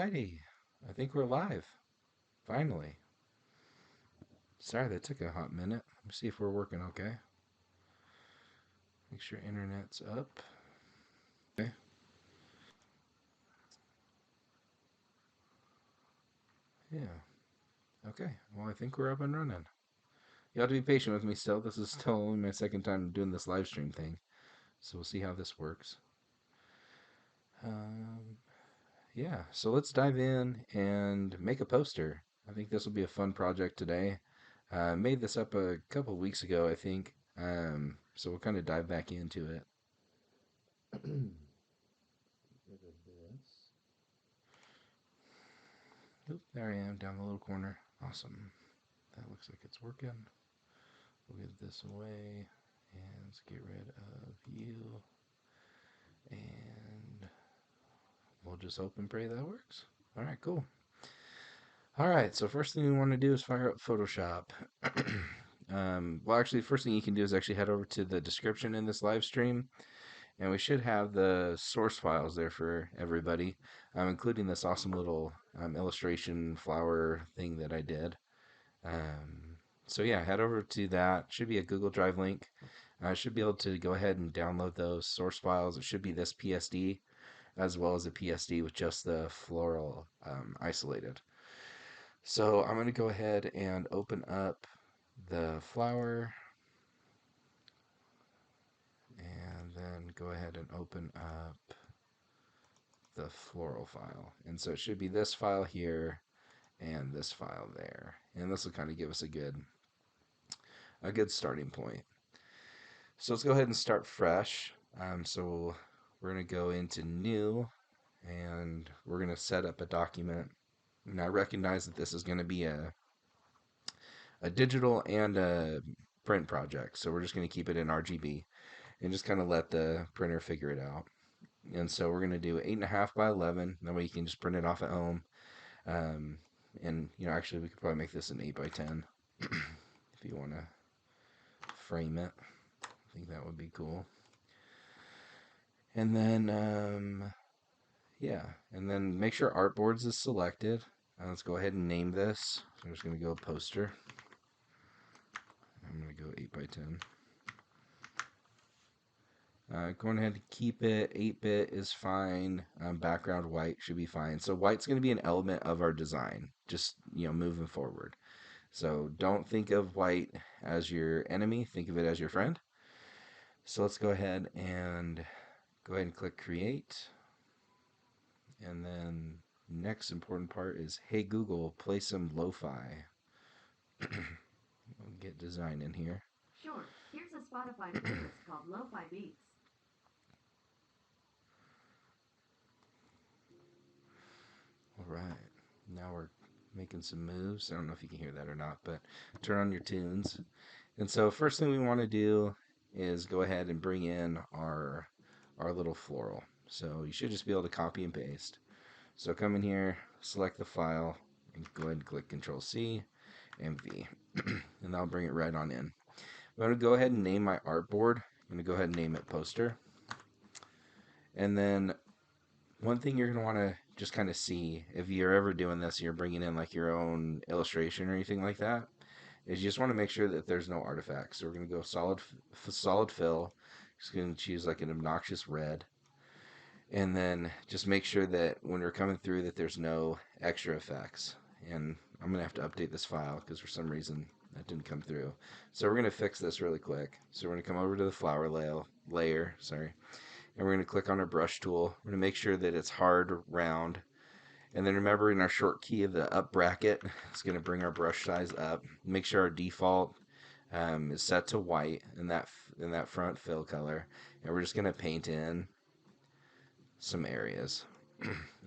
Alrighty. I think we're live. Finally. Sorry that took a hot minute. Let me see if we're working okay. Make sure internet's up. Okay. Yeah. Okay. Well, I think we're up and running. You have to be patient with me still. This is still only my second time doing this live stream thing. So we'll see how this works. Um, yeah. So let's dive in and make a poster. I think this will be a fun project today. I made this up a couple weeks ago, I think. So we'll kind of dive back into it. Rid of this. Oop, there I am down the little corner. Awesome. That looks like it's working. We'll get this away and let's get rid of you. And we'll just hope and pray that works. All right, cool. All right, so first thing we want to do is fire up Photoshop. Well, actually, the first thing you can do is actually head over to the description in this live stream, and we should have the source files there for everybody, including this awesome little illustration flower thing that I did. So yeah, head over to that. Should be a Google Drive link. I should be able to go ahead and download those source files. It should be this PSD as well as a PSD with just the floral isolated. So I'm going to go ahead and open up the flower and then go ahead and open up the floral file. And so it should be this file here and this file there. And this will kind of give us a good starting point. So let's go ahead and start fresh. So we're going to go into new and we're going to set up a document. And I recognize that this is going to be a digital and a print project. So we're just going to keep it in RGB and just kind of let the printer figure it out. And so we're going to do 8.5 by 11. That way you can just print it off at home. And, actually we could probably make this an 8 by 10 if you want to frame it. I think that would be cool. And then, yeah, and then make sure Artboards is selected. Let's go ahead and name this. So I'm just going to go poster. I'm going to go 8 by 10. Going ahead and keep it 8-bit is fine. Background white should be fine. So white's going to be an element of our design, just moving forward. So don't think of white as your enemy. Think of it as your friend. So let's go ahead and click create. And then next important part is, hey Google, play some lo-fi. We'll get design in here. Sure, here's a Spotify playlist called Lo-Fi Beats. All right, now we're making some moves. I don't know if you can hear that or not, but turn on your tunes. And so first thing we want to do is go ahead and bring in our little floral. So you should just be able to copy and paste. So come in here, select the file, and go ahead and click Control C and V. And that'll bring it right on in. I'm going to go ahead and name my artboard. I'm going to go ahead and name it poster. And then one thing you're going to want to just kind of see if you're ever doing this, you're bringing in like your own illustration or anything like that, is you just want to make sure that there's no artifacts. So we're going to go solid fill. Just going to choose like an obnoxious red. And then just make sure that when we're coming through that there's no extra effects. And I'm going to have to update this file because for some reason that didn't come through. So we're going to fix this really quick. So we're going to come over to the flower layer, and we're going to click on our brush tool. We're going to make sure that it's hard round. And then remember in our short key of the up bracket, it's going to bring our brush size up. Make sure our default is set to white in that front fill color. And we're just going to paint in some areas.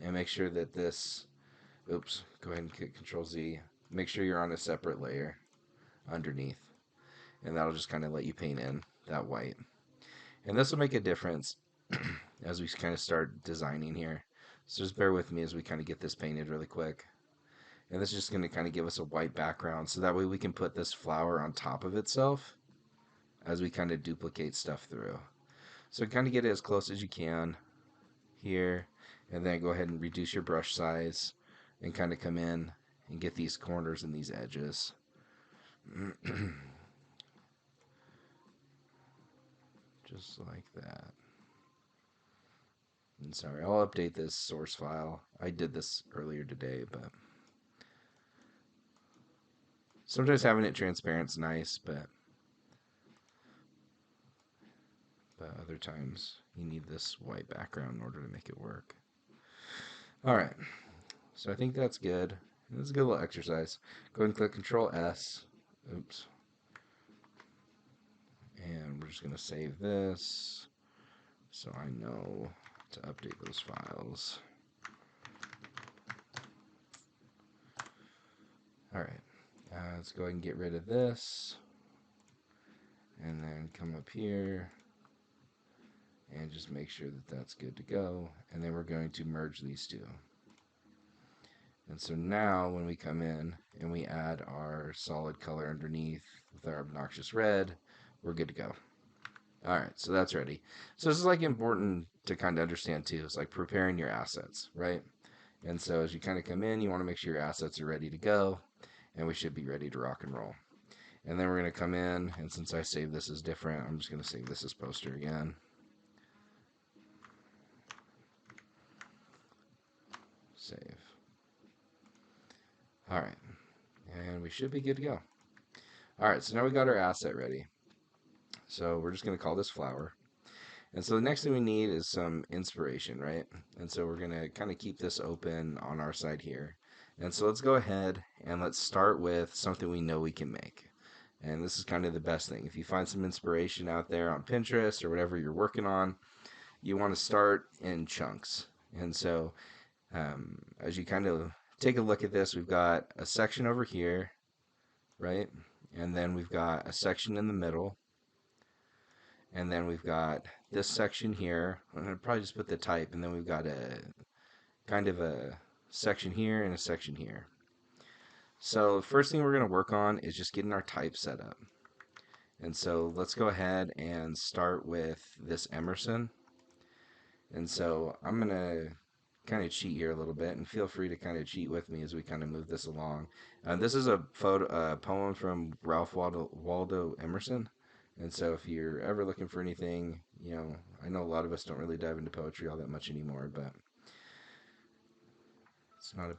And make sure that this, go ahead and click Control Z. Make sure you're on a separate layer underneath. And that'll just kind of let you paint in that white. And this will make a difference as we kind of start designing here. So just bear with me as we kind of get this painted really quick. And this is just going to kind of give us a white background so that way we can put this flower on top of itself as we kind of duplicate stuff through. So kind of get it as close as you can here. And then go ahead and reduce your brush size and kind of come in and get these corners and these edges. Just like that. And sorry, I'll update this source file. I did this earlier today, but sometimes having it transparent's nice, but other times you need this white background in order to make it work. All right, so I think that's good. This is a good little exercise. Go ahead and click Control S. Oops. And we're just going to save this so I know to update those files. All right, let's go ahead and get rid of this. And then come up here and just make sure that that's good to go. And then we're going to merge these two. And so now when we come in and we add our solid color underneath with our obnoxious red, we're good to go. All right, so that's ready. So this is like important to kind of understand too. It's like preparing your assets, right? And so as you kind of come in, you want to make sure your assets are ready to go, and we should be ready to rock and roll. And then we're going to come in, and since I saved this as different, I'm just going to save this as poster again. Save. All right, and we should be good to go. All right, so now we got our asset ready. So we're just going to call this flower. And so the next thing we need is some inspiration, right? And so we're going to kind of keep this open on our side here. And so let's go ahead and let's start with something we know we can make. And this is kind of the best thing. If you find some inspiration out there on Pinterest or whatever you're working on, you want to start in chunks. And so as you kind of take a look at this, we've got a section over here, right? And then we've got a section in the middle. And then we've got this section here. I'm going to probably just put the type, and then we've got a kind of a section here and a section here. So first thing we're going to work on is just getting our type set up. And so let's go ahead and start with this Emerson. And so I'm going to kind of cheat here a little bit, and feel free to kind of cheat with me as we kind of move this along. This is a poem from Ralph Waldo Emerson. And so if you're ever looking for anything, I know a lot of us don't really dive into poetry all that much anymore, but it's not a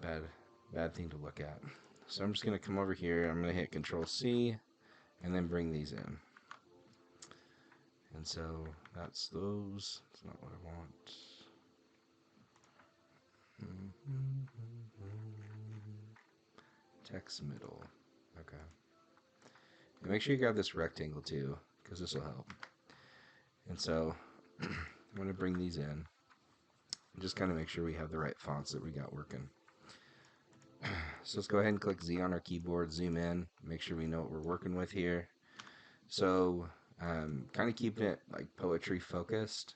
bad thing to look at. So I'm just going to come over here. I'm going to hit Control C and then bring these in. And so that's those. That's not what I want. Text middle. Okay. And make sure you grab this rectangle too, because this will help. And so I'm going to bring these in. Just kind of make sure we have the right fonts that we got working. So let's go ahead and click Z on our keyboard, zoom in, make sure we know what we're working with here. So kind of keeping it like poetry focused.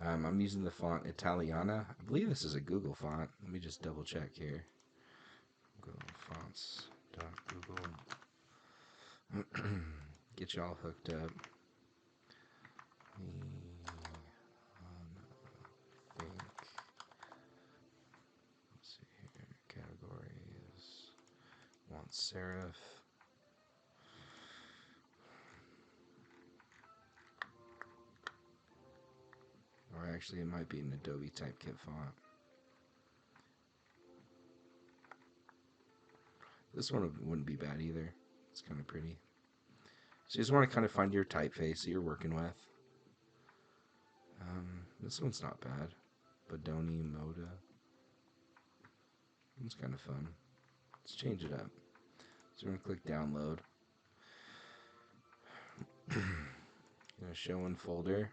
I'm using the font Italiana. I believe this is a Google font. Let me just double check here. Google Fonts.google. Get you all hooked up. Let's see here. Categories. Want serif. Or actually, it might be an Adobe Typekit font. This one wouldn't be bad either. It's kind of pretty. So you just want to kind of find your typeface that you're working with. This one's not bad. Bodoni Moda. It's kind of fun. Let's change it up. So we're going to click download. Going to show in folder.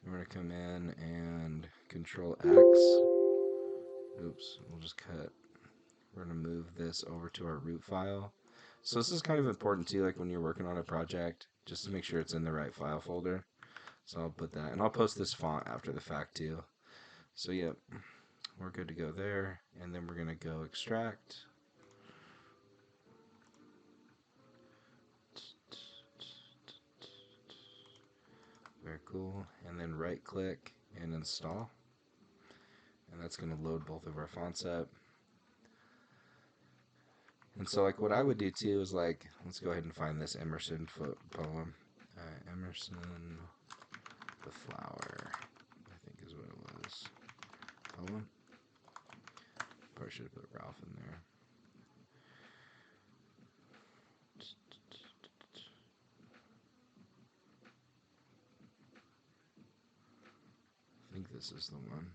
We're going to come in and Control X. Oops, we'll just cut. We're going to move this over to our root file. So this is kind of important too, like when you're working on a project, just to make sure it's in the right file folder. So I'll put that, and I'll post this font after the fact too. So yep, we're good to go there, and then we're gonna go extract. Very cool, and then right click and install. And that's going to load both of our fonts up. And so, like, what I would do too is, like, let's go ahead and find this Emerson poem. Emerson the Flower, I think is what it was. Poem? Probably should have put Ralph in there. I think this is the one.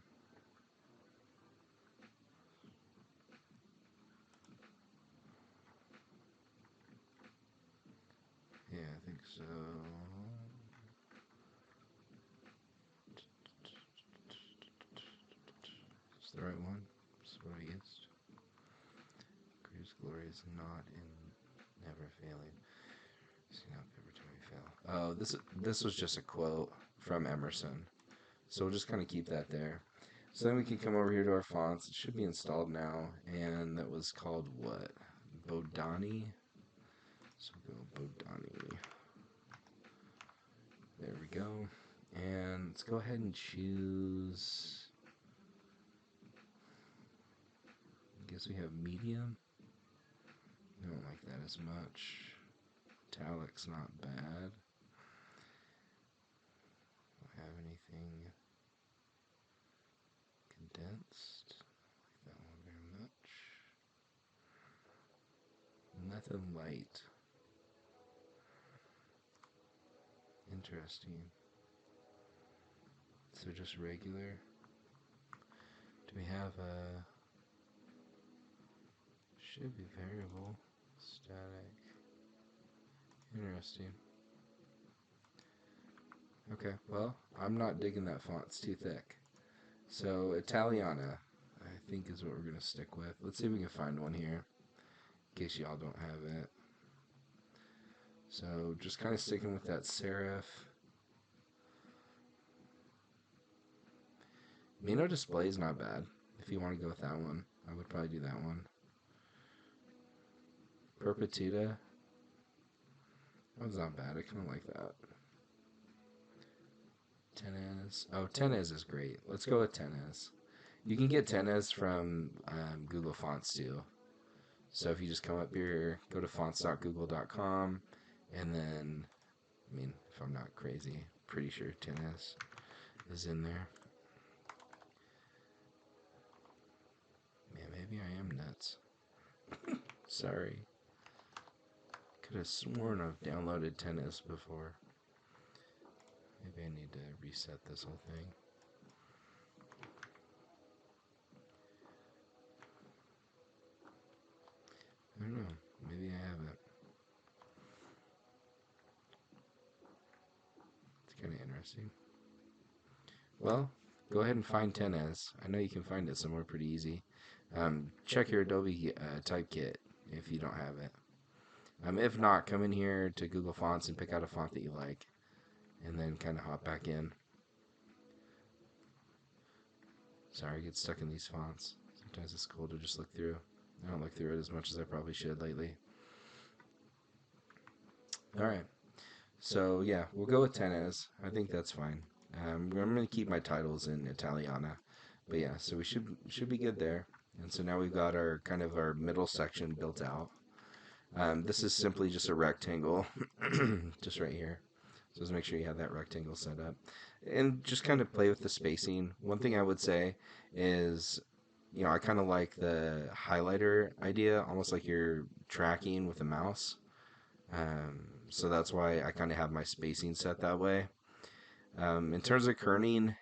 Yeah, I think so. Is the right one? Is what I used. Greatest glory is not in never failing. See now, every time we fail. Oh, this was just a quote from Emerson. So we'll just kind of keep that there. So then we can come over here to our fonts. It should be installed now, and that was called what? Bodani. So we'll go Bodani. There we go. And let's go ahead and choose. I guess we have medium. I don't like that as much. Italic's not bad. Don't have anything condensed. Don't like that one very much. Nothing light. Interesting. So just regular. Do we have a... Should be variable. Static. Interesting. Okay, well, I'm not digging that font. It's too thick. So, Italiana, I think is what we're going to stick with. Let's see if we can find one here, in case y'all don't have it. So, just kind of sticking with that serif. Mino display is not bad. If you want to go with that one, I would probably do that one. Perpetuita. That one's not bad. I kind of like that. Tenez. Oh, Tenez is great. Let's go with Tenez. You can get Tenez from Google Fonts too. So if you just come up here, go to fonts.google.com, and then, I mean, if I'm not crazy, pretty sure Tenez is in there. Man, maybe I am nuts. Sorry. Could have sworn I've downloaded Tenez before. Maybe I need to reset this whole thing. I don't know. Maybe I haven't. It's kind of interesting. Well, go ahead and find Tenez. I know you can find it somewhere pretty easy. Check your Adobe Typekit if you don't have it. If not, come in here to Google Fonts and pick out a font that you like, and then kind of hop back in. Sorry, I get stuck in these fonts. Sometimes it's cool to just look through. I don't look through it as much as I probably should lately. Alright, so yeah, we'll go with Tenez. I think that's fine. I'm going to keep my titles in Italiana. But yeah, so we should be good there. And so now we've got our kind of our middle section built out. This is simply just a rectangle, just right here. So just make sure you have that rectangle set up. And just kind of play with the spacing. One thing I would say is, I kind of like the highlighter idea, almost like you're tracking with a mouse. So that's why I kind of have my spacing set that way. In terms of kerning,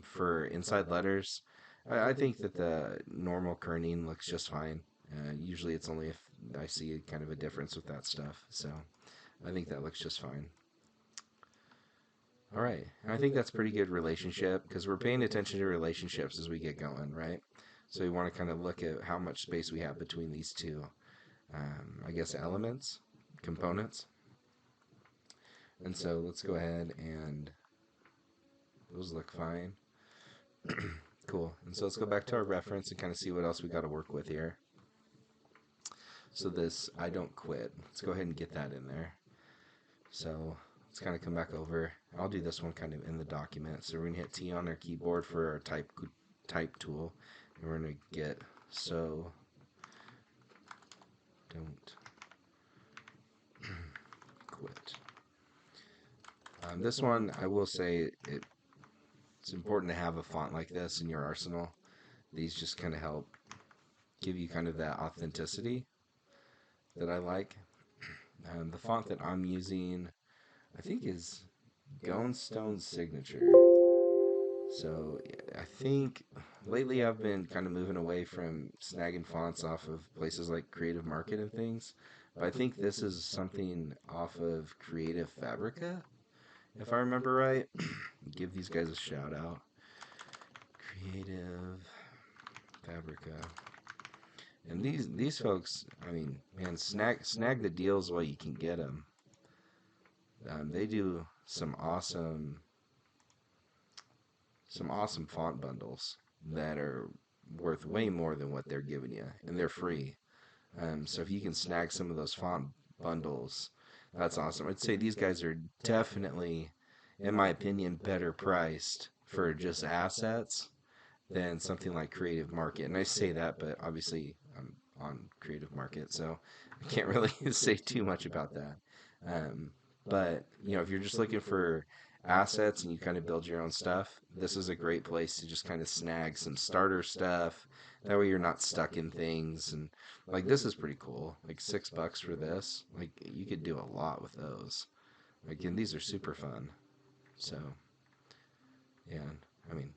for inside letters, I think that the normal kerning looks just fine. Usually it's only if I see kind of a difference with that stuff. So I think that looks just fine. All right. And I think that's pretty good relationship because we're paying attention to relationships as we get going, right? So we want to kind of look at how much space we have between these two, I guess, elements, components. And so let's go ahead and those look fine. Cool. And so let's go back to our reference and kind of see what else we got to work with here. So this I don't quit. Let's go ahead and get that in there. So let's kind of come back over. I'll do this one kind of in the document. So we're going to hit T on our keyboard for our type tool, and we're going to get so don't quit. This one, I will say, it's important to have a font like this in your arsenal. These just kind of help give you kind of that authenticity that I like. The font that I'm using, I think, is Stone Signature. So I think lately I've been kind of moving away from snagging fonts off of places like Creative Market and things. But I think this is something off of Creative Fabrica, if I remember right. Give these guys a shout out. Creative Fabrica. And these folks, I mean, man, snag the deals while you can get them. They do some awesome font bundles that are worth way more than what they're giving you, and they're free. So if you can snag some of those font bundles, that's awesome. I'd say these guys are definitely, in my opinion, better priced for just assets than something like Creative Market. And I say that, but obviously I'm on Creative Market, so I can't really say too much about that. Um, but if you're just looking for assets and you kind of build your own stuff, this is a great place to just kind of snag some starter stuff. That way you're not stuck in things. And like this is pretty cool. Like $6 for this. Like you could do a lot with those. Again, these are super fun. So yeah, I mean,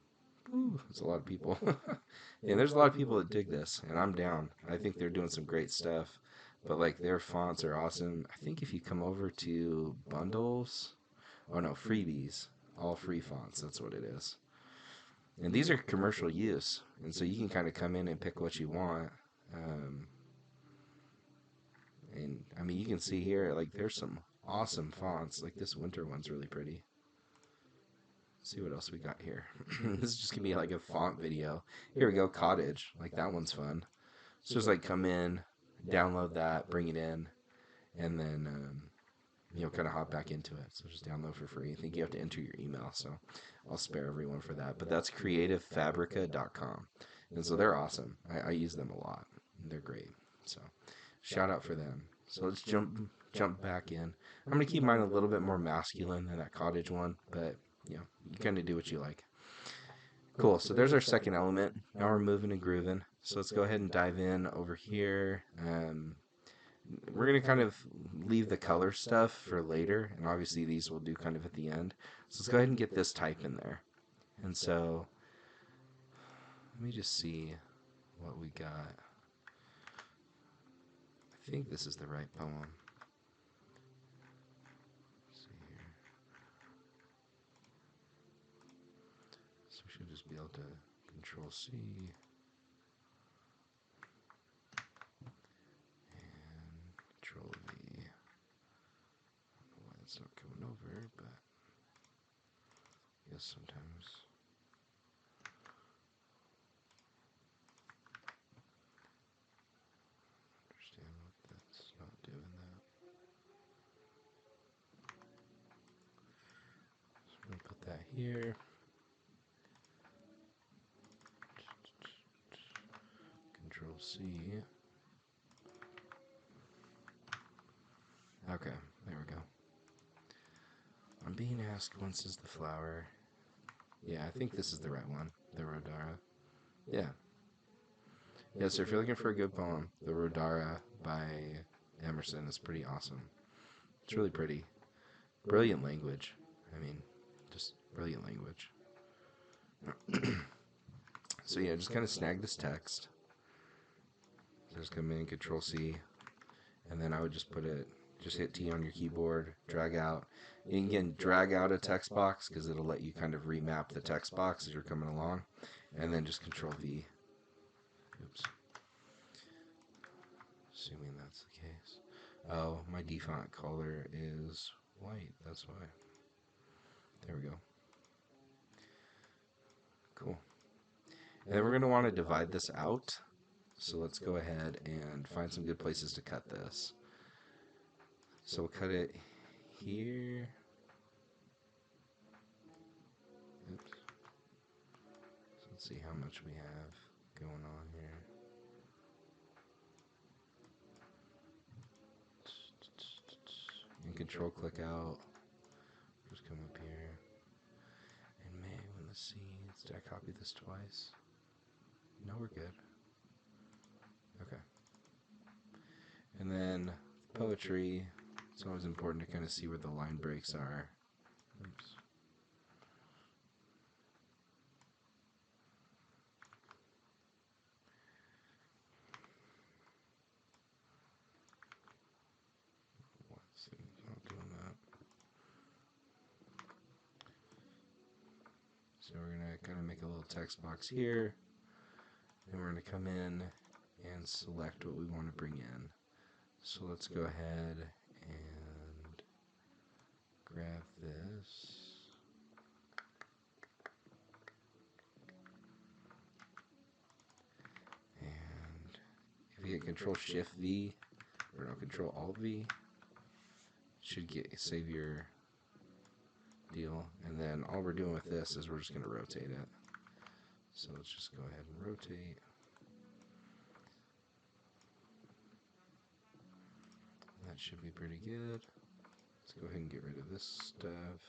there's a lot of people. And there's a lot of people that dig this, and I'm down. I think they're doing some great stuff. But like their fonts are awesome. I think if you come over to bundles, oh no, freebies, all free fonts, that's what it is. And these are commercial use, and so you can kind of come in and pick what you want. Um, and I mean, you can see here, like there's some awesome fonts. Like this winter one's really pretty. See what else we got here. This is just gonna be like a font video. Here we go, cottage. Like that one's fun. So just like come in, download that, bring it in, and then kind of hop back into it. So just download for free. I think you have to enter your email, so I'll spare everyone for that. But that's creativefabrica.com, and so they're awesome. I use them a lot. They're great. So shout out for them. So let's jump back in. I'm gonna keep mine a little bit more masculine than that cottage one, but you kind of do what you like. Cool. So there's our second element. Now we're moving and grooving. So let's go ahead and dive in over here. We're going to kind of leave the color stuff for later, and obviously these we'll do kind of at the end. So let's go ahead and get this type in there. And so let me just see what we got. I think this is the right poem. Let's see here. So we should just be able to Control C. Control V. I don't know why it's not coming over, but I guess sometimes. Understand what that's not doing that. So I'm gonna put that here. Control C. Okay, there we go. I'm being asked once is the flower. Yeah, I think this is the right one. The Rodara. Yeah. Yeah, so if you're looking for a good poem, The Rodara by Emerson is pretty awesome. It's really pretty. Brilliant language. I mean, just brilliant language. So yeah, just kind of snag this text. So just come in, Control C, and then I would just just hit T on your keyboard, drag out. You can drag out a text box because it'll let you kind of remap the text box as you're coming along, and then just Control V. Oops. Assuming that's the case. Oh, my default color is white. That's why. There we go. Cool. And then we're going to want to divide this out. So let's go ahead and find some good places to cut this. So we'll cut it here. Oops. So Let's see how much we have going on here. And control click out. Just come up here. In May, when the seeds. Did I copy this twice? No, we're good. Okay. And then poetry. It's always important to kind of see where the line breaks are. Oops. Let's see. Not doing that. So we're going to kind of make a little text box here. And we're going to come in and select what we want to bring in. So let's go ahead and grab this. And if you hit Control Shift V, or no, Control Alt V, should save your deal. And then all we're doing with this is we're just going to rotate it. So let's just go ahead and rotate. That should be pretty good. Let's go ahead and get rid of this stuff.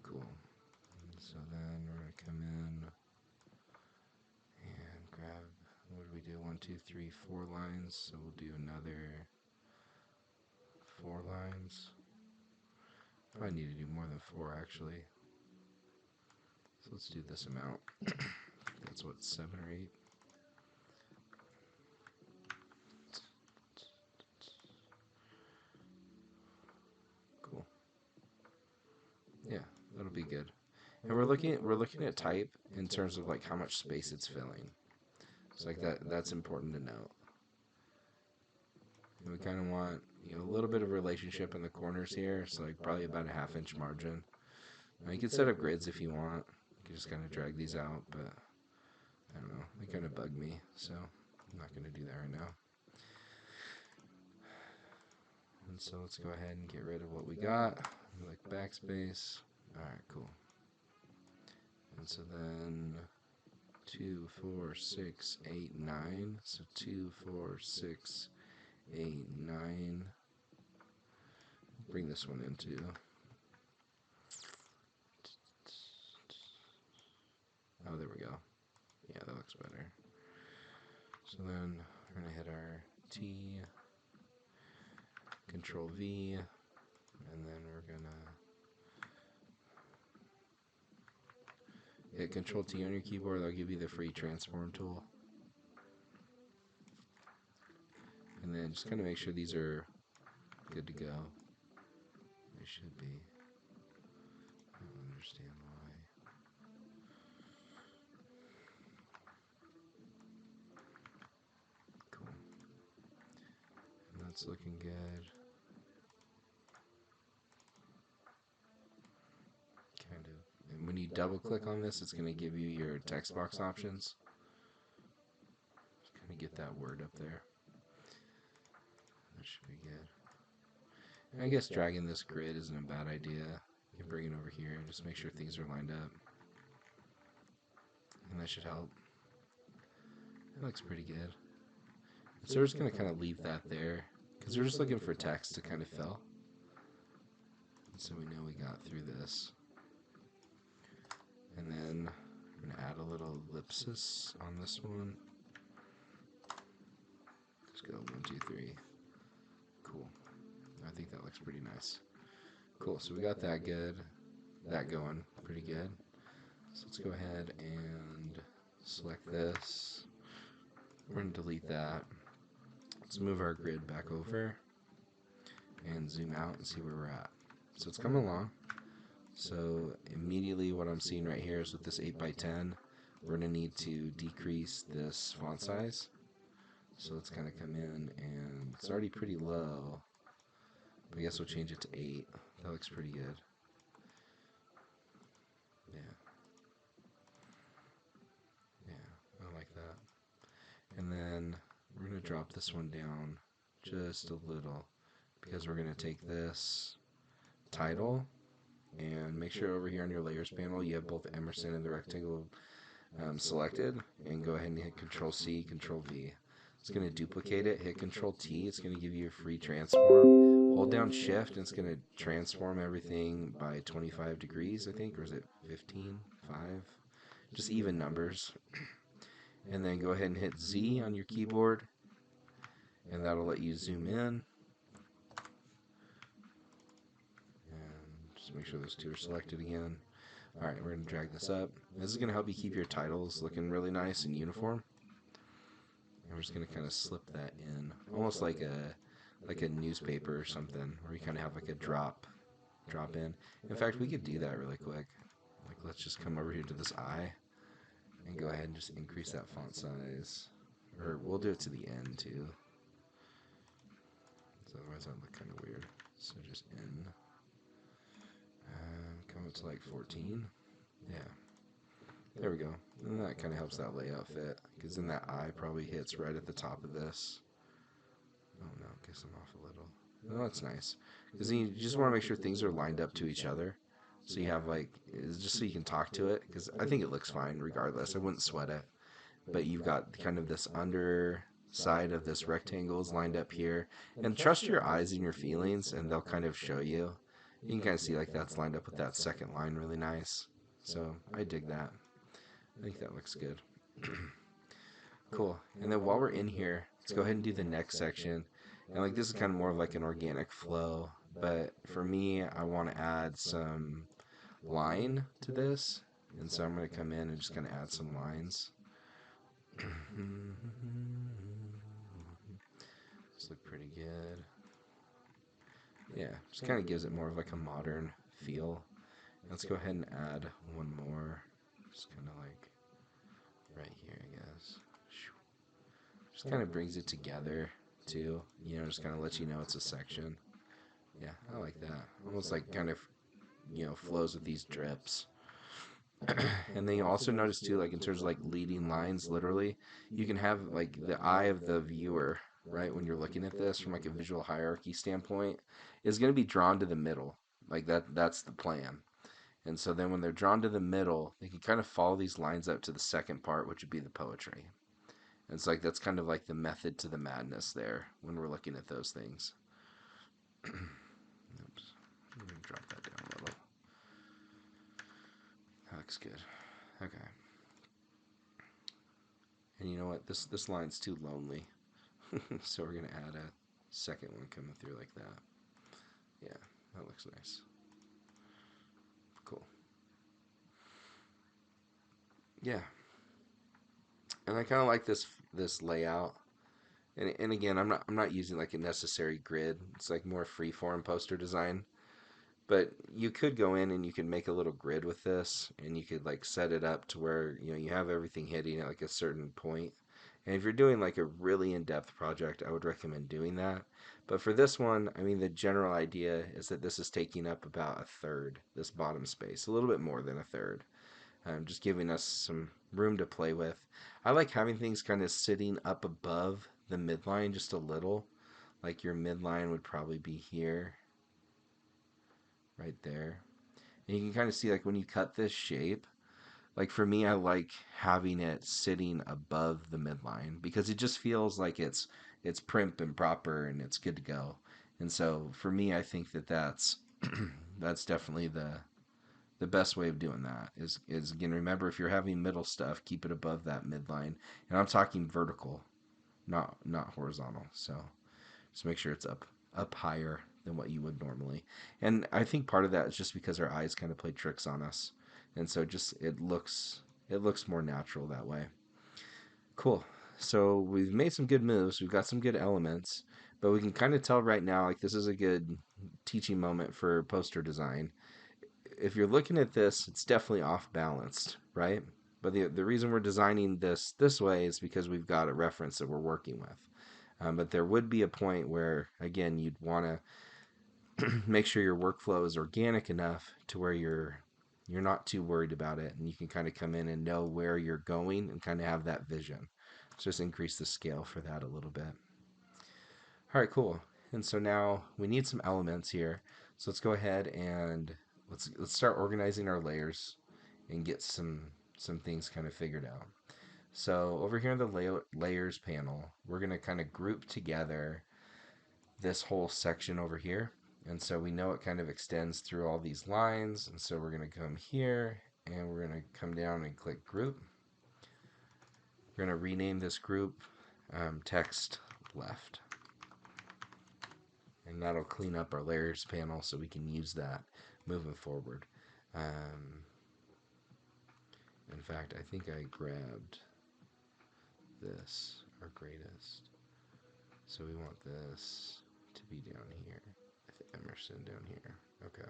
Cool. And so then we're going to come in and grab, what do we do? 1, 2, 3, 4 lines. So we'll do another 4 lines. Probably need to do more than 4 actually. So let's do this amount. That's what, 7 or 8? Cool. Yeah, that'll be good. And we're looking at type in terms of like how much space it's filling. So like that's important to note. And we kind of want, you know, a little bit of relationship in the corners here. So like probably about a 1/2 inch margin. Now you can set up grids if you want. You can just kind of drag these out, but I don't know. They kind of bug me, so I'm not going to do that right now. And so let's go ahead and get rid of what we got. Like backspace. Alright, cool. And so then 2, 4, 6, 8, 9. So 2, 4, 6, 8, 9. Bring this one in too. Oh, there we go. Yeah, that looks better. So then we're going to hit our T, Control V, and then we're going to hit Control T on your keyboard. That'll give you the free transform tool. And then just kind of make sure these are good to go. They should be. I don't understand why. Cool. And that's looking good. Kind of. And when you double click on this, it's going to give you your text box options. Just kind of get that word up there. That should be good. And I guess dragging this grid isn't a bad idea. You can bring it over here and just make sure things are lined up. And that should help. That looks pretty good. So we're just going to kind of leave that there because we're just looking for text to kind of fill. So we know we got through this. And then I'm going to add a little ellipsis on this one. Just go 1, 2, 3. Cool. I think that looks pretty nice. Cool, so we got that going pretty good. So let's go ahead and select this. We're going to delete that. Let's move our grid back over and zoom out and see where we're at. So it's coming along. So immediately what I'm seeing right here is with this 8x10, we're going to need to decrease this font size. So let's kind of come in, and it's already pretty low. But I guess we'll change it to 8. That looks pretty good. Yeah. Yeah, I like that. And then we're going to drop this one down just a little because we're going to take this title and make sure over here on your layers panel you have both Emerson and the rectangle selected, and go ahead and hit Control C, Control V. It's going to duplicate it. Hit Control T. It's going to give you a free transform. Hold down Shift, and it's going to transform everything by 25 degrees, I think, or is it 15? 5? Just even numbers. And then go ahead and hit Z on your keyboard, and that'll let you zoom in. And just make sure those two are selected again. Alright, we're going to drag this up. This is going to help you keep your titles looking really nice and uniform. And we're just going to kind of slip that in, almost like a newspaper or something, where you kind of have like a drop in. In fact, we could do that really quick. Like, let's just come over here to this eye and go ahead and just increase that font size. Or we'll do it to the end too. So otherwise that would look kind of weird. So just N. Come up to like 14. Yeah. There we go. And that kind of helps that layout fit, because then that eye probably hits right at the top of this. Oh no, guess I'm off a little. No, that's nice. Because you just want to make sure things are lined up to each other. So you have like, it's just so you can talk to it, because I think it looks fine regardless. I wouldn't sweat it. But you've got kind of this under side of this rectangle is lined up here. And trust your eyes and your feelings, and they'll kind of show you. You can kind of see like that's lined up with that second line really nice. So I dig that. I think that looks good. Cool. And then while we're in here, let's go ahead and do the next section. And like this is kind of more of like an organic flow, but for me, I want to add some line to this. And so I'm going to come in and just kind of add some lines. This look pretty good. Yeah, just kind of gives it more of like a modern feel. Let's go ahead and add one more. Just kind of like right here, I guess. Just kind of brings it together too. You know, just kind of lets you know it's a section. Yeah, I like that. Almost like kind of, you know, flows with these drips. And then you also notice too, like in terms of like leading lines, literally, you can have like the eye of the viewer, right, when you're looking at this from like a visual hierarchy standpoint, is going to be drawn to the middle. Like that's the plan. And so then when they're drawn to the middle, they can kind of follow these lines up to the second part, which would be the poetry. And it's like that's kind of like the method to the madness there when we're looking at those things. Oops. Let me drop that down a little. That looks good. Okay. And you know what? This line's too lonely. So we're going to add a second one coming through like that. Yeah, that looks nice. Cool. Yeah. And I kind of like this layout. And again, I'm not using like a necessary grid. It's like more freeform poster design. But you could go in and you can make a little grid with this, and you could like set it up to where you know you have everything hitting at like a certain point. And if you're doing like a really in-depth project, I would recommend doing that. But for this one, I mean, the general idea is that this is taking up about a third, this bottom space, a little bit more than a third, just giving us some room to play with. I like having things kind of sitting up above the midline just a little. Like your midline would probably be here, right there. And you can kind of see like when you cut this shape, like for me, I like having it sitting above the midline because it just feels like it's primp and proper and it's good to go. And so for me, I think that that's that's definitely the best way of doing that is again, remember, if you're having middle stuff, keep it above that midline. And I'm talking vertical, not horizontal. So just make sure it's up higher than what you would normally. And I think part of that is just because our eyes kind of play tricks on us. And so just it looks more natural that way. Cool. So we've made some good moves. We've got some good elements, but we can kind of tell right now like this is a good teaching moment for poster design. If you're looking at this, it's definitely off balanced, right? But the reason we're designing this way is because we've got a reference that we're working with. But there would be a point where, again, you'd want to make sure your workflow is organic enough to where you're not too worried about it, and you can kind of come in and know where you're going and kind of have that vision. So just increase the scale for that a little bit. All right, cool. And so now we need some elements here. So let's go ahead and let's start organizing our layers and get some things kind of figured out. So over here in the layers panel, we're going to kind of group together this whole section over here. And so we know it kind of extends through all these lines. And so we're going to come here and we're going to come down and click group. We're going to rename this group text left. And that'll clean up our layers panel so we can use that moving forward. In fact, I think I grabbed this, our greatest. So we want this to be down here. Emerson down here. Okay.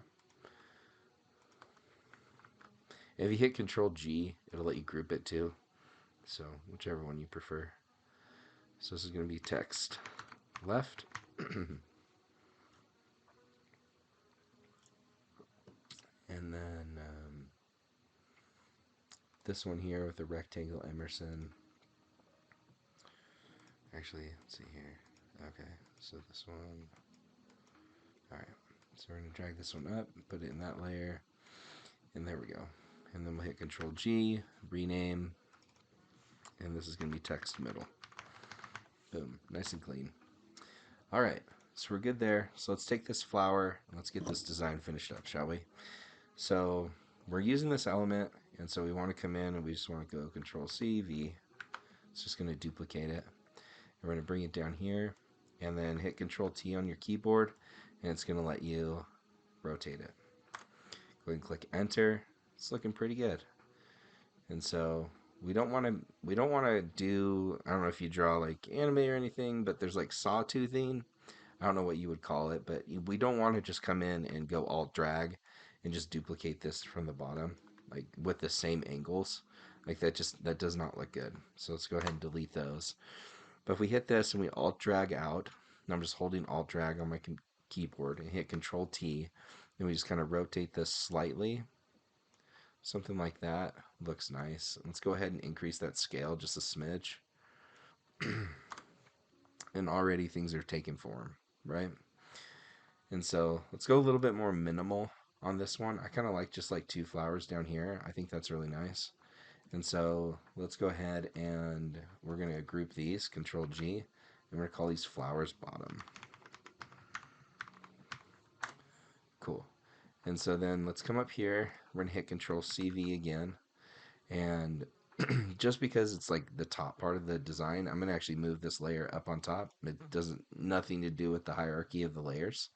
If you hit Control G, it'll let you group it too. So whichever one you prefer. So this is going to be text left. And then this one here with the rectangle Emerson. Actually, let's see here. Okay, so this one. Alright, so we're going to drag this one up, put it in that layer, and there we go. And then we'll hit Control G, rename, and this is going to be text middle. Boom, nice and clean. Alright, so we're good there. So let's take this flower and let's get this design finished up, shall we? So we're using this element, and so we want to come in and we just want to go Control C, V. It's just going to duplicate it. We're going to bring it down here and then hit Control T on your keyboard, and it's going to let you rotate it. Go ahead and click Enter. It's looking pretty good. And so we don't want to do, I don't know if you draw like anime or anything, but there's like sawtoothing. I don't know what you would call it, but we don't want to just come in and go Alt drag and just duplicate this from the bottom, like with the same angles. Like that does not look good. So let's go ahead and delete those. But if we hit this and we Alt drag out, and I'm just holding Alt drag on my keyboard and hit Control T, and we just kind of rotate this slightly. Something like that looks nice. Let's go ahead and increase that scale just a smidge. And already things are taking form, right? And so let's go a little bit more minimal on this one. I kind of like just like 2 flowers down here. I think that's really nice. And so let's go ahead and we're going to group these, Control G, and we're going to call these flowers bottom. Cool. And so then let's come up here. We're going to hit Control CV again. And just because it's like the top part of the design, I'm going to actually move this layer up on top. It doesn't nothing to do with the hierarchy of the layers.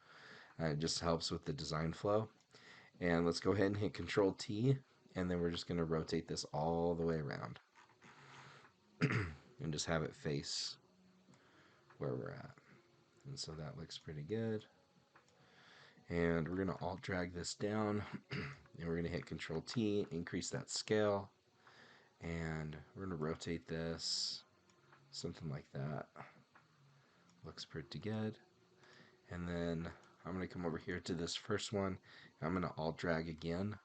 It just helps with the design flow. And let's go ahead and hit Control T, and then we're just going to rotate this all the way around. And just have it face where we're at. And so that looks pretty good. And we're going to Alt drag this down, and we're going to hit Control T, increase that scale, and we're going to rotate this something like that. Looks pretty good. And then I'm going to come over here to this first one. I'm going to Alt drag again,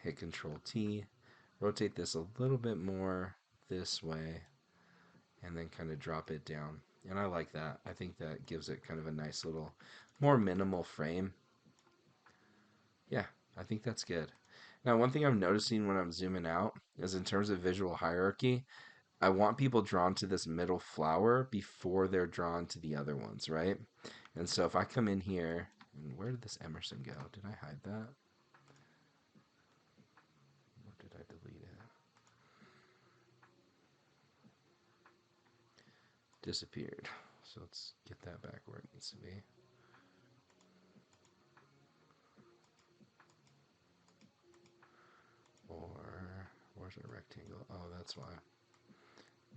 hit Control T, rotate this a little bit more this way, and then kind of drop it down. And I like that. I think that gives it kind of a nice little, more minimal frame. Yeah, I think that's good. Now, one thing I'm noticing when I'm zooming out is in terms of visual hierarchy, I want people drawn to this middle flower before they're drawn to the other ones, right? And so if I come in here, and where did this Emerson go? Did I hide that? Or did I delete it? Disappeared. So let's get that back where it needs to be. Or where's our rectangle? Oh, that's why.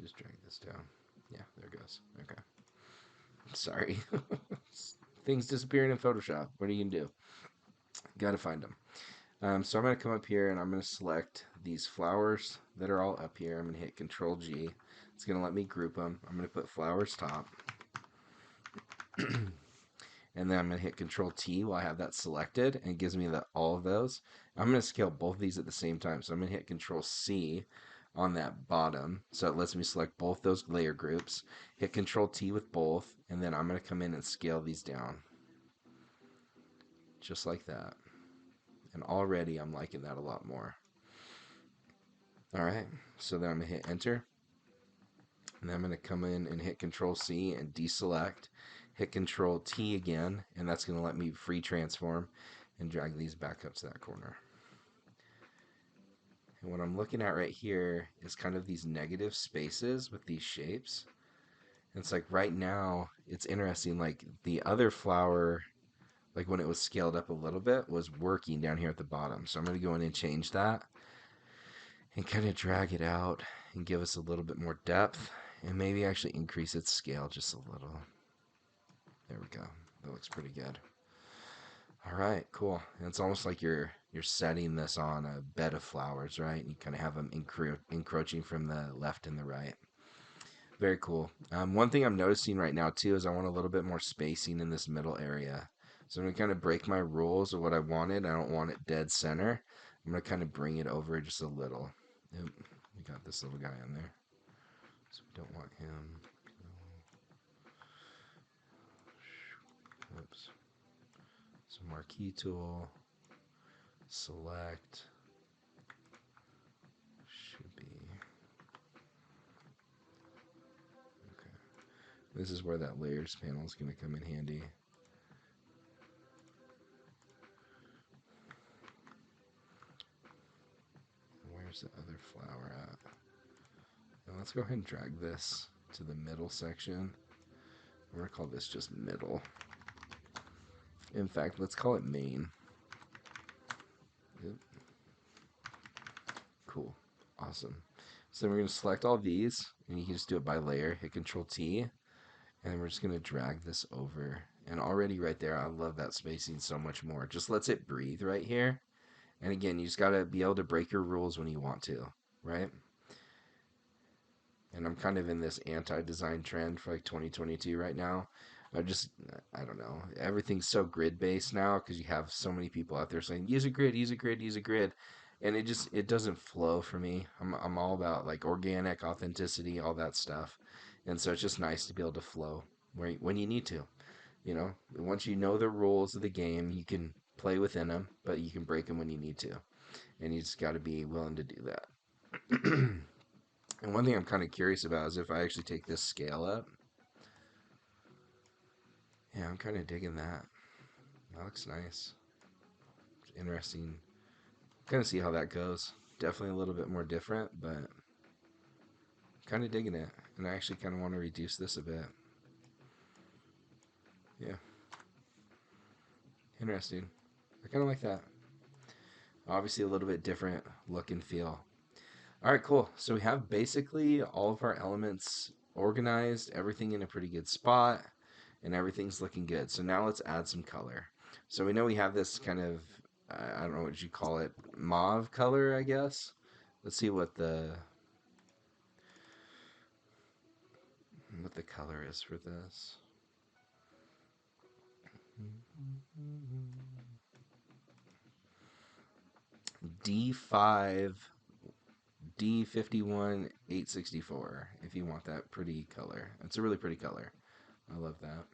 Just drag this down. Yeah, there it goes. Okay. Sorry. Things disappearing in Photoshop. What are you going to do? Got to find them. So I'm going to come up here and I'm going to select these flowers that are all up here. I'm going to hit Control G. It's going to let me group them. I'm going to put flowers top. And then I'm going to hit Control T while I have that selected, and it gives me all of those. I'm going to scale both of these at the same time. So I'm going to hit Control C on that bottom. So it lets me select both those layer groups. Hit Control T with both, and then I'm going to come in and scale these down. Just like that. And already I'm liking that a lot more. All right, so then I'm gonna hit enter. And then I'm gonna come in and hit Control C and deselect. Hit Control T again, and that's gonna let me free transform and drag these back up to that corner. And what I'm looking at right here is kind of these negative spaces with these shapes. And it's like right now, it's interesting, like the other flower, like when it was scaled up a little bit, was working down here at the bottom. So I'm going to go in and change that and kind of drag it out and give us a little bit more depth and maybe actually increase its scale just a little. There we go. That looks pretty good. All right, cool. And it's almost like you're setting this on a bed of flowers, right? And you kind of have them encroaching from the left and the right. Very cool. One thing I'm noticing right now too is I want a little bit more spacing in this middle area. So I'm gonna kind of break my rules of what I wanted. I don't want it dead center. I'm gonna kind of bring it over just a little. Yep, we got this little guy in there, so we don't want him. Oops. So marquee tool, select. Should be okay. This is where that layers panel is gonna come in handy. Where's the other flower at? Now let's go ahead and drag this to the middle section. We're going to call this just middle. In fact, let's call it main. Yep. Cool. Awesome. So we're going to select all these, and you can just do it by layer. Hit Control T, and then we're just going to drag this over. And already right there, I love that spacing so much more. Just lets it breathe right here. And again, you just got to be able to break your rules when you want to, right? And I'm kind of in this anti-design trend for like 2022 right now. I don't know. Everything's so grid based now because you have so many people out there saying use a grid, use a grid, use a grid, and it doesn't flow for me. I'm all about like organic authenticity, all that stuff, and so it's just nice to be able to flow when you need to. You know, once you know the rules of the game, you can play within them, but you can break them when you need to, and you just got to be willing to do that. And one thing I'm kind of curious about is if I actually take this scale up. Yeah, I'm kind of digging that. That looks nice. It's interesting. Kind of see how that goes. Definitely a little bit more different, but kind of digging it. And I actually kind of want to reduce this a bit. Yeah, interesting. I kind of like that. Obviously, a little bit different look and feel. All right, cool. So we have basically all of our elements organized, everything in a pretty good spot, and everything's looking good. So now let's add some color. So we know we have this kind of, I don't know what you call it, mauve color, I guess. Let's see what the color is for this. D5 D51 864 if you want that pretty color. It's a really pretty color. I love that.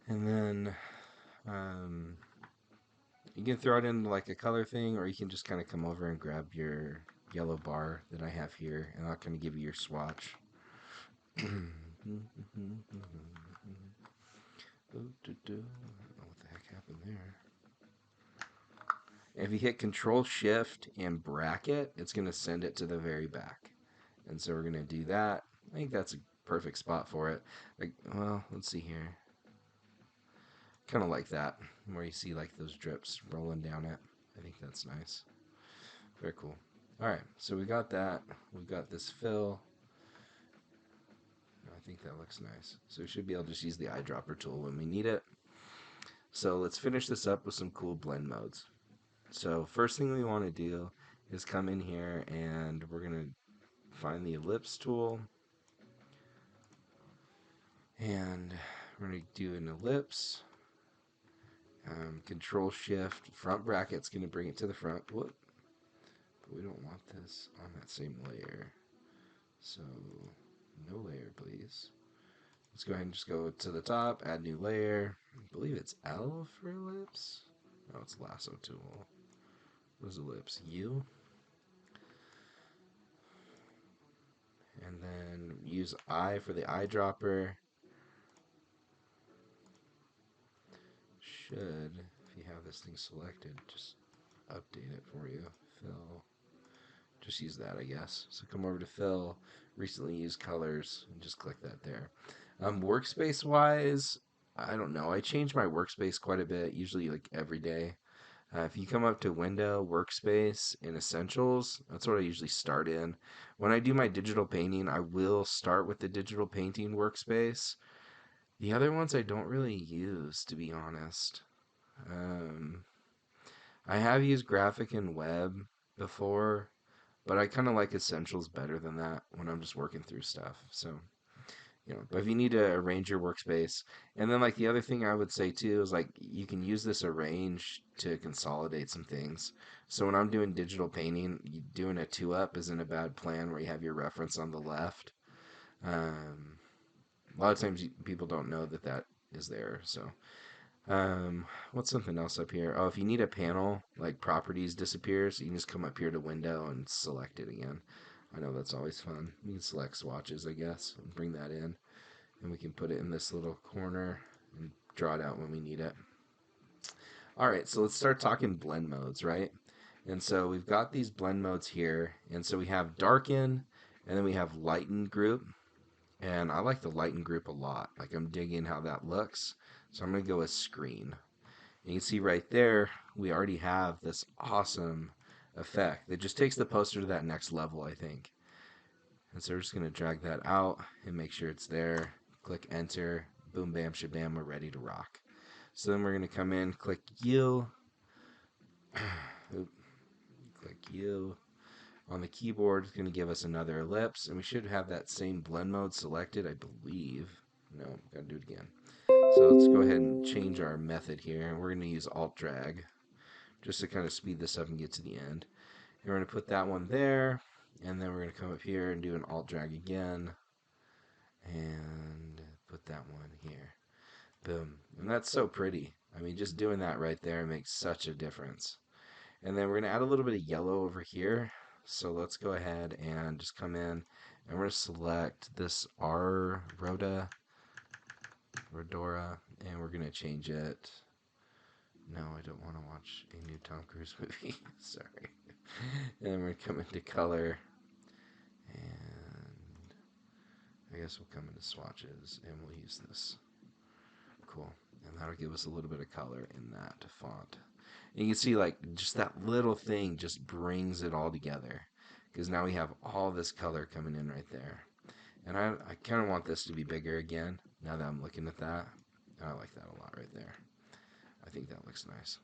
And then you can throw it into like a color thing, or you can just kind of come over and grab your yellow bar that I have here, and I'll kind of give you your swatch. I don't know what the heck happened there. If you hit Control Shift and bracket, it's going to send it to the very back. And so we're going to do that. I think that's a perfect spot for it. Well, let's see here. Kind of like that, where you see like those drips rolling down it. I think that's nice. Very cool. All right, so we got that. We've got this fill. I think that looks nice. So we should be able to just use the eyedropper tool when we need it. So let's finish this up with some cool blend modes. So first thing we want to do is come in here and we're going to find the ellipse tool. And we're going to do an ellipse. Control Shift. Front bracket's going to bring it to the front. Whoop. But we don't want this on that same layer. So no layer, please. Let's go ahead and just go to the top, add new layer. I believe it's L for ellipse. Oh, it's lasso tool. What is ellipse? U. And then use I for the eyedropper. Should, if you have this thing selected, just update it for you. Fill. Just use that, I guess. So come over to fill, recently used colors, and just click that there. Workspace wise, I don't know. I change my workspace quite a bit, usually like every day. If you come up to Window, Workspace, and Essentials, that's what I usually start in. When I do my digital painting, I will start with the digital painting workspace. The other ones I don't really use, to be honest. Um, I have used graphic and web before, but I kind of like Essentials better than that when I'm just working through stuff. So, but if you need to arrange your workspace, and then like the other thing I would say too is like you can use this arrange to consolidate some things. So when I'm doing digital painting, doing a two up isn't a bad plan where you have your reference on the left. Um, a lot of times people don't know that that is there. So what's something else up here? Oh, if you need a panel, like properties disappears, you can just come up here to window and select it again. I know that's always fun. You can select swatches, I guess, and bring that in. And we can put it in this little corner and draw it out when we need it. All right, so let's start talking blend modes, right? And so we've got these blend modes here. And so we have darken, and then we have lighten group. And I like the lighten group a lot. Like I'm digging how that looks. So I'm going to go with screen. And you can see right there, we already have this awesome effect that just takes the poster to that next level, I think. And so we're just going to drag that out and make sure it's there. Click enter. Boom, bam, shabam, we're ready to rock. So then we're going to come in, click U. Click U. On the keyboard, it's going to give us another ellipse. And we should have that same blend mode selected, I believe. No, got to do it again. So let's go ahead and change our method here. And we're going to use Alt Drag just to kind of speed this up and get to the end. And we're going to put that one there. And then we're going to come up here and do an Alt Drag again. And put that one here. Boom. And that's so pretty. I mean, just doing that right there makes such a difference. And then we're going to add a little bit of yellow over here. So let's go ahead and just come in and we're going to select this Rodora, and we're going to change it. No, I don't want to watch a new Tom Cruise movie. Sorry. And then we're going to come into color. And I guess we'll come into swatches and we'll use this. Cool. And that'll give us a little bit of color in that font. And you can see like just that little thing just brings it all together. Because now we have all this color coming in right there. And I kind of want this to be bigger again, now that I'm looking at that. I like that a lot right there. I think that looks nice.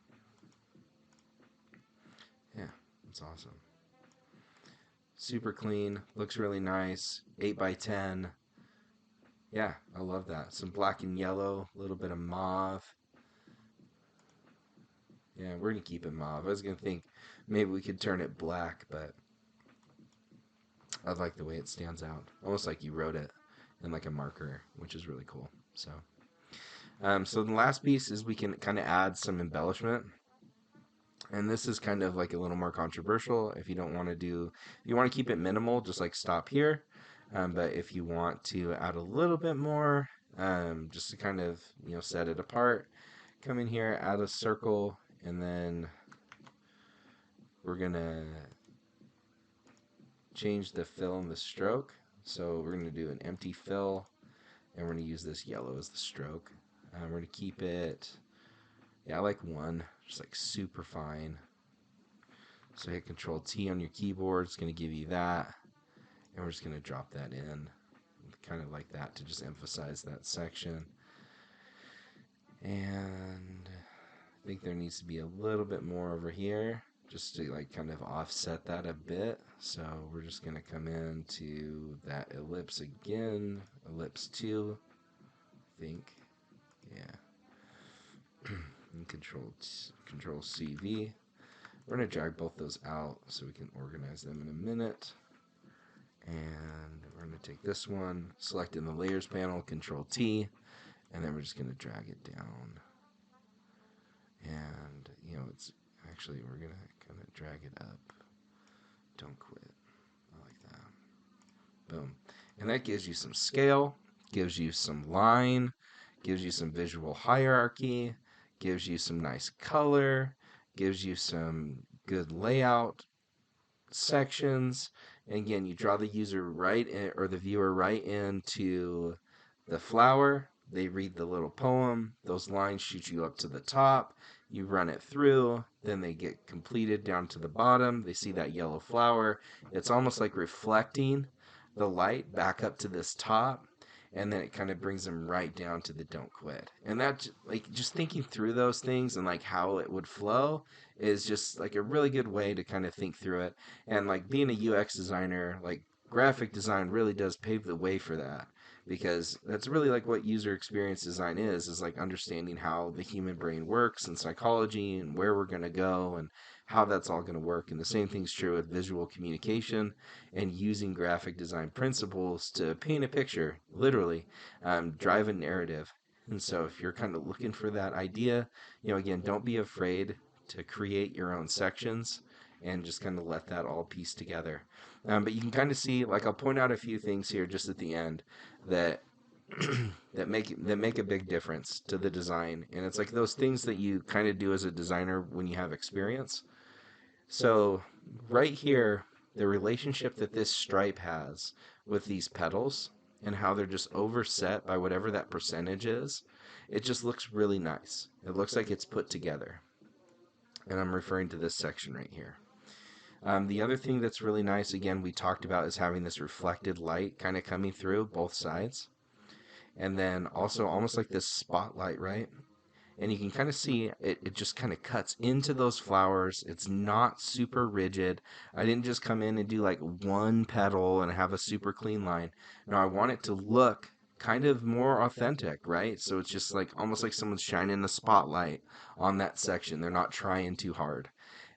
Yeah, it's awesome. Super clean, looks really nice. 8 by 10. Yeah, I love that. Some black and yellow, a little bit of mauve. Yeah, we're going to keep it mauve. I was going to think maybe we could turn it black, but I like the way it stands out. Almost like you wrote it in like a marker, which is really cool. So the last piece is we can kind of add some embellishment. And this is kind of like a little more controversial. If you don't want to do, if you want to keep it minimal, just like stop here. But if you want to add a little bit more, just to kind of, set it apart, come in here, add a circle, and then we're going to change the fill and the stroke. So we're going to do an empty fill, and we're going to use this yellow as the stroke. We're going to keep it, I like 1, just like super fine. So hit Control T on your keyboard. It's going to give you that. And we're just going to drop that in, kind of like that, to just emphasize that section. And I think there needs to be a little bit more over here, just to like kind of offset that a bit. So we're just going to come into that ellipse again, ellipse 2, I think. Yeah. And Control CV. We're going to drag both those out so we can organize them in a minute. And we're going to take this one, select in the layers panel, Control T, and then we're just going to drag it down. And, you know, it's actually, we're going to kind of drag it up. Don't quit. I like that. Boom. And that gives you some scale, gives you some line, gives you some visual hierarchy, gives you some nice color, gives you some good layout sections. And again, you draw the user right in, or the viewer right into the flower. They read the little poem. Those lines shoot you up to the top. You run it through. Then they get completed down to the bottom. They see that yellow flower. It's almost like reflecting the light back up to this top. And then it kind of brings them right down to the don't quit. And that, like, just thinking through those things and like how it would flow is just like a really good way to kind of think through it. And like being a UX designer, like graphic design really does pave the way for that, because that's really like what user experience design is like understanding how the human brain works and psychology and where we're going to go and how that's all going to work. And the same thing's true with visual communication and using graphic design principles to paint a picture, literally, drive a narrative. And so if you're kind of looking for that idea, you know, again, don't be afraid to create your own sections and just kind of let that all piece together. But you can kind of see, like, I'll point out a few things here just at the end that that make a big difference to the design. And it's like those things that you kind of do as a designer when you have experience. So right here, the relationship that this stripe has with these petals and how they're just overset by whatever that percentage is, it just looks really nice. It looks like it's put together. And I'm referring to this section right here. The other thing that's really nice, again, we talked about, is having this reflected light kind of coming through both sides. And then also almost like this spotlight, right? And you can kind of see it just kind of cuts into those flowers. It's not super rigid. I didn't just come in and do like one petal and have a super clean line. No, I want it to look kind of more authentic, right? So it's just like almost like someone's shining a spotlight on that section. They're not trying too hard.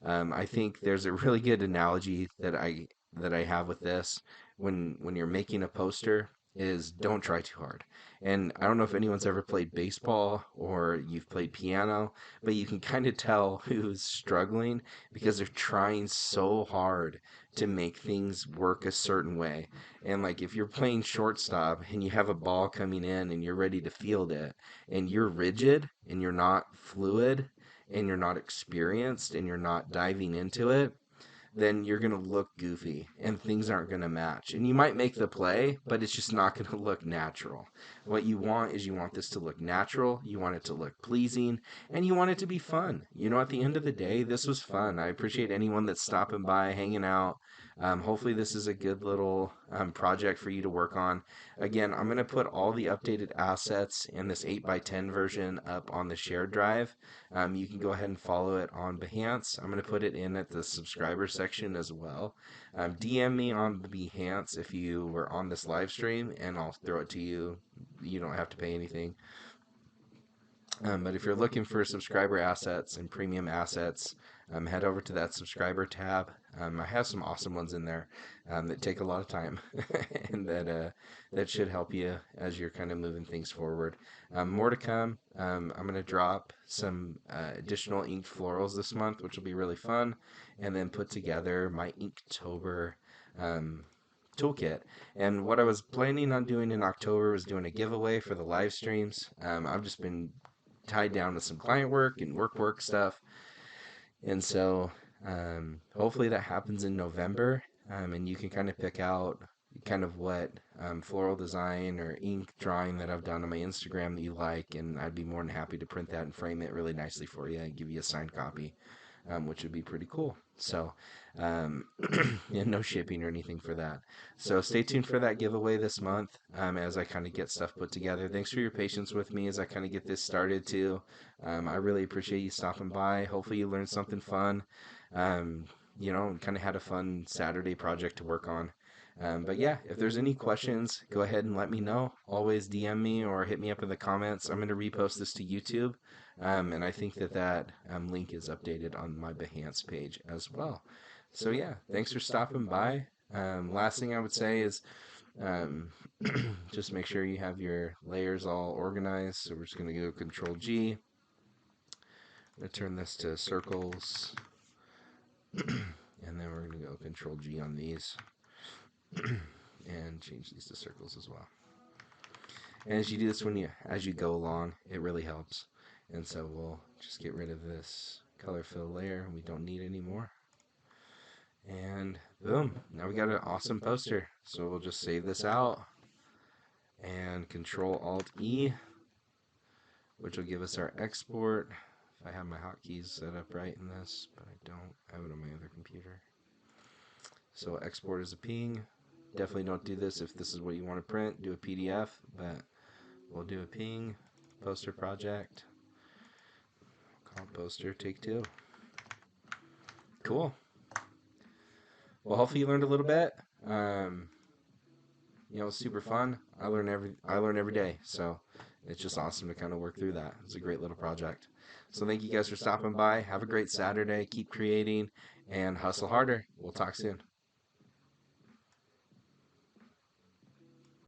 I think there's a really good analogy that I have with this when you're making a poster is don't try too hard. And I don't know if anyone's ever played baseball or you've played piano, but you can kind of tell who's struggling because they're trying so hard to make things work a certain way. And like if you're playing shortstop and you have a ball coming in and you're ready to field it and you're rigid and you're not fluid and you're not experienced and you're not diving into it, then you're going to look goofy and things aren't going to match. And you might make the play, but it's just not going to look natural. What you want is you want this to look natural, you want it to look pleasing, and you want it to be fun. You know, at the end of the day, this was fun. I appreciate anyone that's stopping by, hanging out. Hopefully, this is a good little project for you to work on. Again, I'm going to put all the updated assets in this 8x10 version up on the shared drive. You can go ahead and follow it on Behance. I'm going to put it in at the subscriber section as well. DM me on Behance if you were on this live stream, and I'll throw it to you. You don't have to pay anything. But if you're looking for subscriber assets and premium assets, head over to that subscriber tab. I have some awesome ones in there that take a lot of time and that should help you as you're kind of moving things forward. More to come. I'm going to drop some additional inked florals this month, which will be really fun, and then put together my Inktober toolkit. And what I was planning on doing in October was doing a giveaway for the live streams. I've just been tied down with some client work and work stuff. And so hopefully that happens in November. And you can kind of pick out kind of what floral design or ink drawing that I've done on my Instagram that you like. And I'd be more than happy to print that and frame it really nicely for you and give you a signed copy, which would be pretty cool. So, yeah, no shipping or anything for that. So stay tuned for that giveaway this month as I kind of get stuff put together. Thanks for your patience with me as I kind of get this started too. I really appreciate you stopping by. Hopefully you learned something fun. And kind of had a fun Saturday project to work on. But yeah, if there's any questions, go ahead and let me know. Always DM me or hit me up in the comments. I'm going to repost this to YouTube. And I think that link is updated on my Behance page as well. So yeah, thanks for stopping by. Last thing I would say is um, just make sure you have your layers all organized. So we're just going to go Control G. I'm going to turn this to circles. And then we're going to go Control G on these. And change these to circles as well. And as you do this as you go along, it really helps. And so we'll just get rid of this color fill layer we don't need anymore. And boom, now we got an awesome poster. So we'll just save this out and Control Alt E, which will give us our export. If I have my hotkeys set up right in this, but I don't. I have it on my other computer. So export as a ping. Definitely don't do this if this is what you want to print. Do a PDF, but we'll do a ping. Poster project. Call poster take 2. Cool. Well, hopefully you learned a little bit. It's super fun. I learn every day, so it's just awesome to kind of work through that. It's a great little project. So thank you guys for stopping by. Have a great Saturday. Keep creating and hustle harder. We'll talk soon.